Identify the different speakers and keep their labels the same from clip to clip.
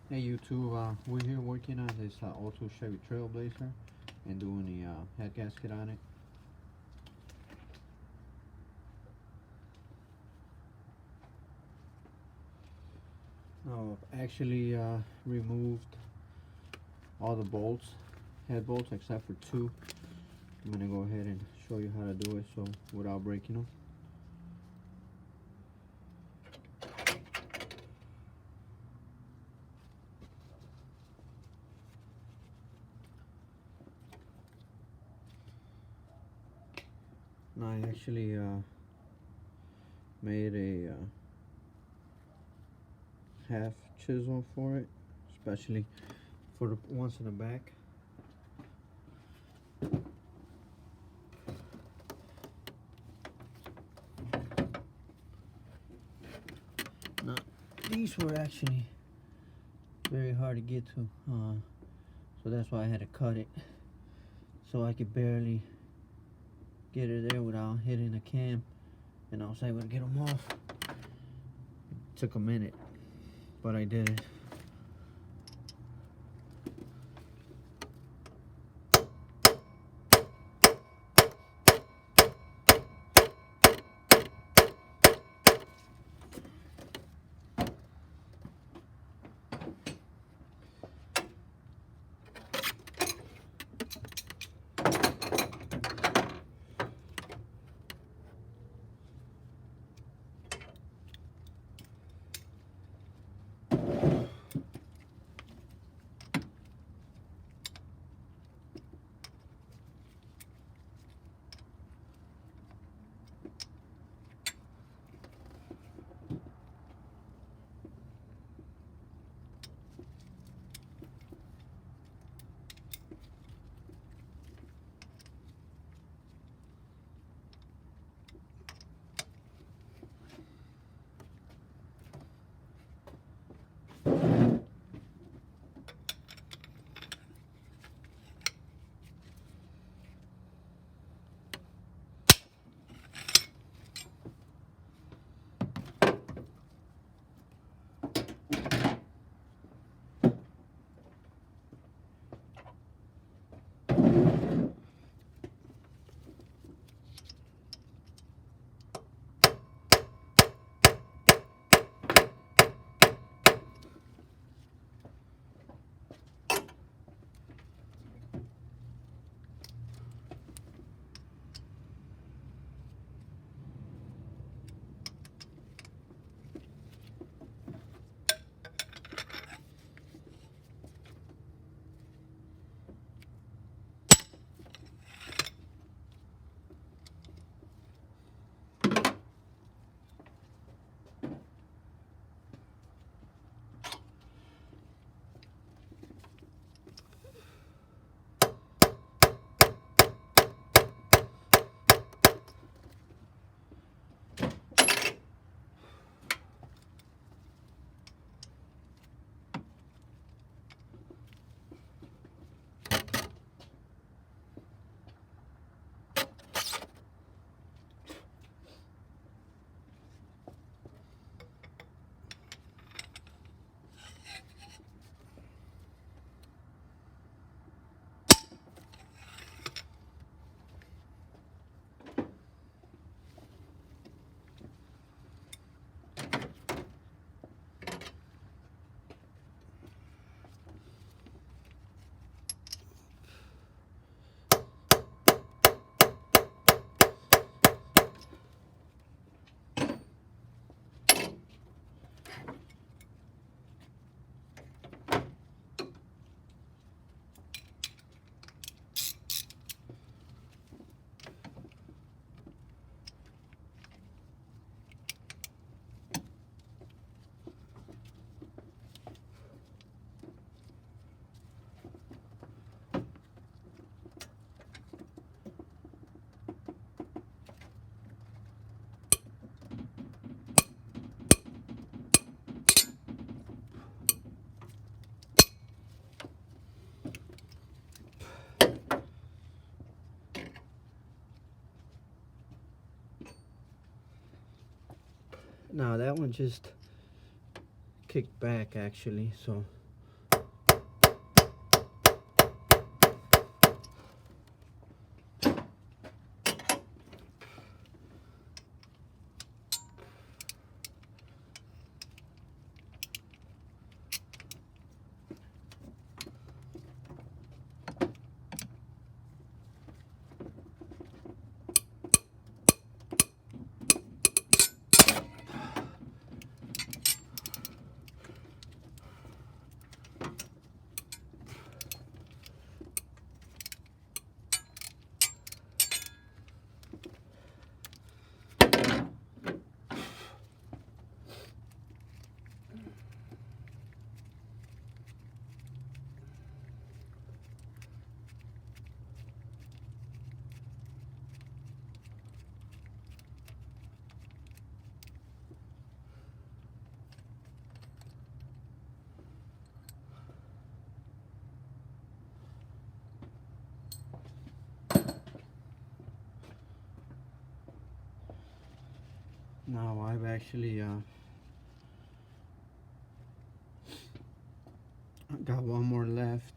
Speaker 1: Hey YouTube, we're here working on this '02 Chevy Trailblazer and doing the head gasket on it. Now, I've actually removed all the bolts, head bolts, except for two. I'm gonna go ahead and show you how to do it, so without breaking them. Now, I actually made a half chisel for it, especially for the ones in the back. Now, these were actually very hard to get to, so that's why I had to cut it, so I could barely get it there without hitting the cam, and I was able to get them off. It took a minute, but I did it. Now that one just kicked back actually, so Now I've actually got one more left.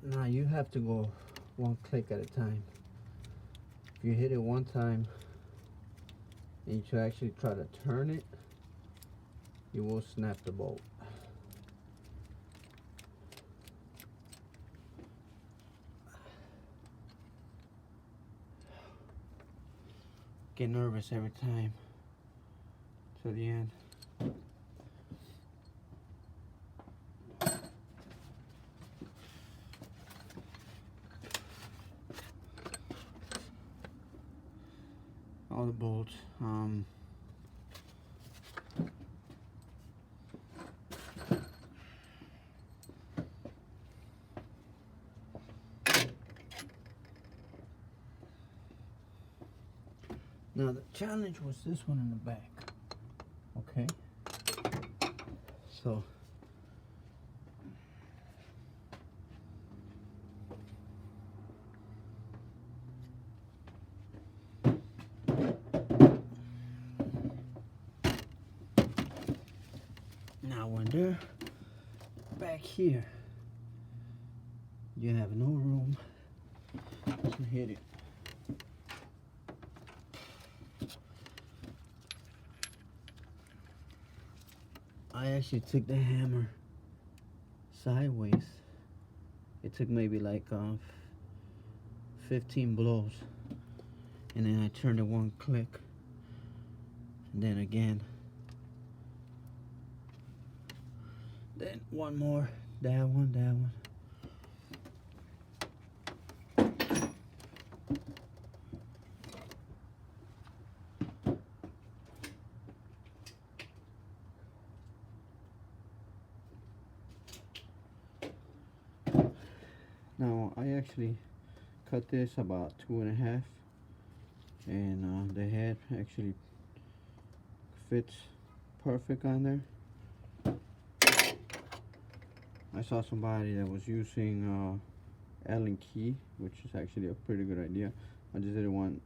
Speaker 1: Now you have to go one click at a time. If you hit it one time and you actually try to turn it, you will snap the bolt. Get nervous every time to the end. All the bolts. Now the challenge was this one in the back. Okay. So now when they're back here, you have no room to hit it. I actually took the hammer sideways. It took maybe like 15 blows, and then I turned it one click, and then again, then one more, that one. Now I actually cut this about 2.5, and the head actually fits perfect on there. I saw somebody that was using Allen key, which is actually a pretty good idea. I just didn't want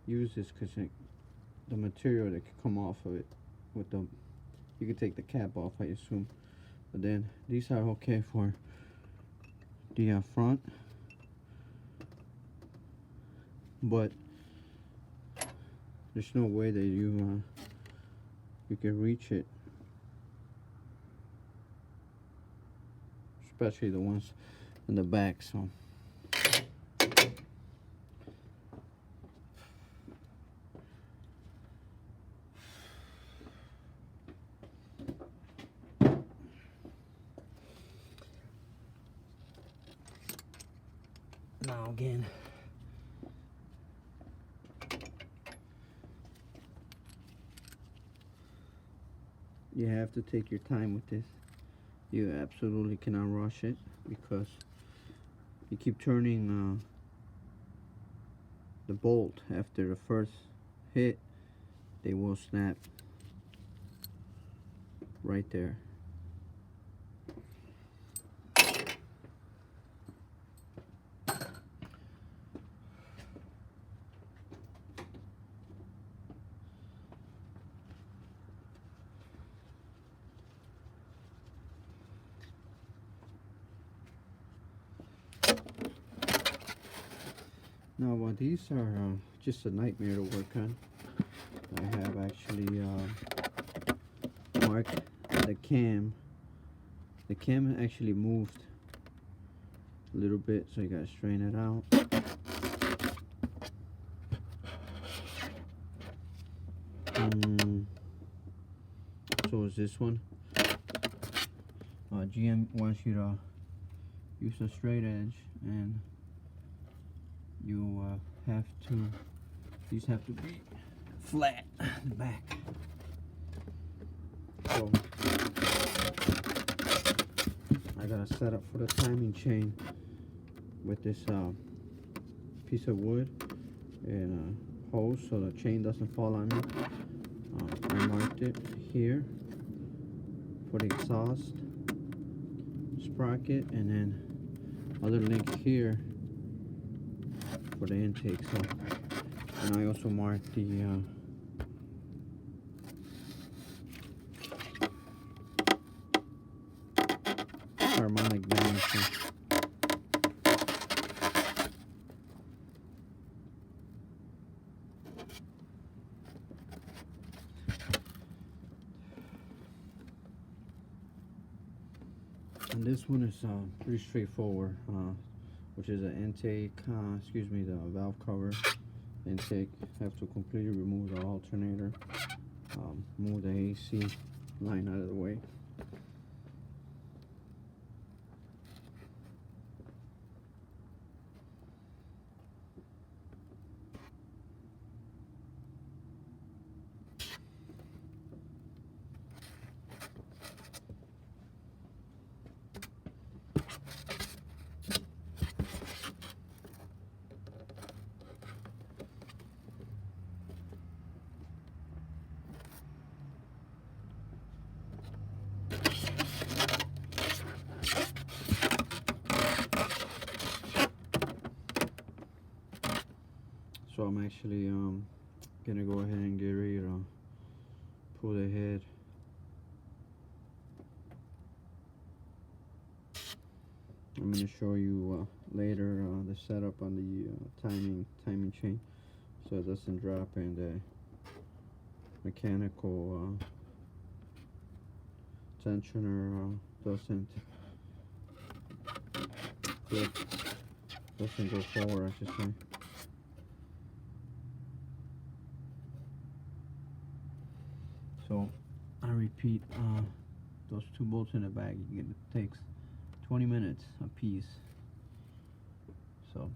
Speaker 1: to use this because the material that could come off of it with the, you could take the cap off, I assume. But then these are okay for the front, but there's no way that you can reach it, especially the ones in the back. So now again, you have to take your time with this. You absolutely cannot rush it, because you keep turning the bolt after the first hit, they will snap right there. Now, these are just a nightmare to work on. I have actually marked the cam. The cam actually moved a little bit, so you gotta straighten it out. So is this one. GM wants you to use a straight edge, and you have to, these have to be flat in the back. So I got a setup for the timing chain with this piece of wood and a hose, so the chain doesn't fall on me. I marked it here for the exhaust sprocket, and then other link here for the intake. So, and I also marked the harmonic balancer. And this one is pretty straightforward, which is an intake, excuse me, the valve cover intake. Have to completely remove the alternator, move the AC line out of the way. So I'm actually gonna go ahead and get ready to pull the head. I'm gonna show you later the setup on the timing chain, so it doesn't drop and the mechanical tensioner doesn't go forward, I should say. So I repeat, those two bolts in the back, it takes 20 minutes a piece. So